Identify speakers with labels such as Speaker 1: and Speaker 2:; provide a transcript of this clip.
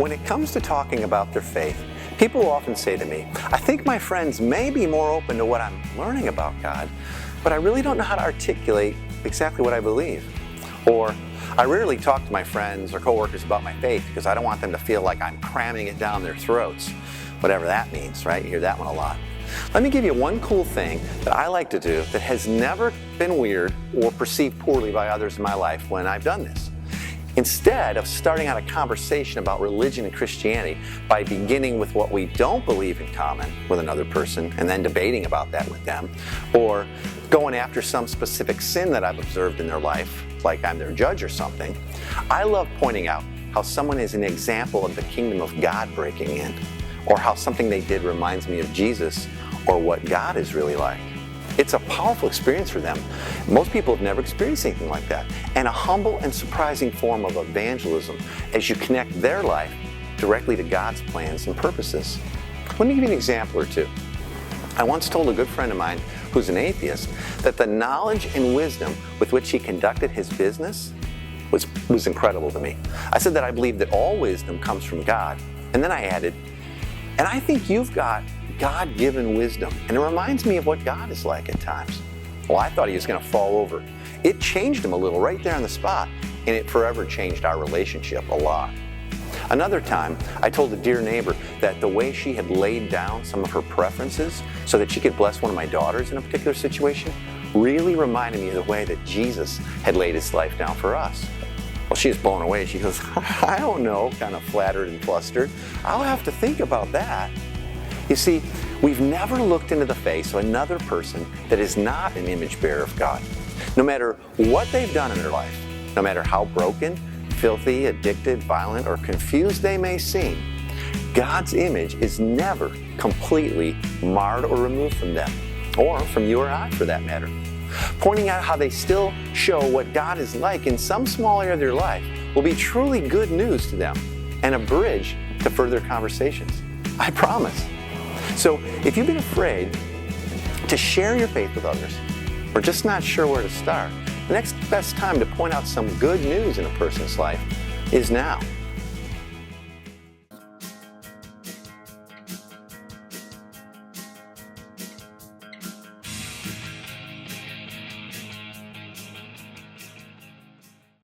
Speaker 1: When it comes to talking about their faith, people will often say to me, I think my friends may be more open to what I'm learning about God, but I really don't know how to articulate exactly what I believe. Or, I rarely talk to my friends or coworkers about my faith because I don't want them to feel like I'm cramming it down their throats. Whatever that means, right? You hear that one a lot. Let me give you one cool thing that I like to do that has never been weird or perceived poorly by others in my life when I've done this. Instead of starting out a conversation about religion and Christianity by beginning with what we don't believe in common with another person and then debating about that with them, or going after some specific sin that I've observed in their life, like I'm their judge or something, I love pointing out how someone is an example of the kingdom of God breaking in, or how something they did reminds me of Jesus or what God is really like. It's a powerful experience for them. Most people have never experienced anything like that. And a humble and surprising form of evangelism as you connect their life directly to God's plans and purposes. Let me give you an example or two. I once told a good friend of mine who's an atheist that the knowledge and wisdom with which he conducted his business was incredible to me. I said that I believe that all wisdom comes from God. And then I added, and I think you've got God-given wisdom, and it reminds me of what God is like at times. Well, I thought he was going to fall over. It changed him a little right there on the spot, and it forever changed our relationship a lot. Another time, I told a dear neighbor that the way she had laid down some of her preferences so that she could bless one of my daughters in a particular situation really reminded me of the way that Jesus had laid his life down for us. Well, she was blown away. She goes, I don't know, kind of flattered and flustered. I'll have to think about that. You see, we've never looked into the face of another person that is not an image bearer of God. No matter what they've done in their life, no matter how broken, filthy, addicted, violent, or confused they may seem, God's image is never completely marred or removed from them, or from you or I for that matter. Pointing out how they still show what God is like in some small area of their life will be truly good news to them and a bridge to further conversations. I promise. So if you've been afraid to share your faith with others, or just not sure where to start, the next best time to point out some good news in a person's life is now.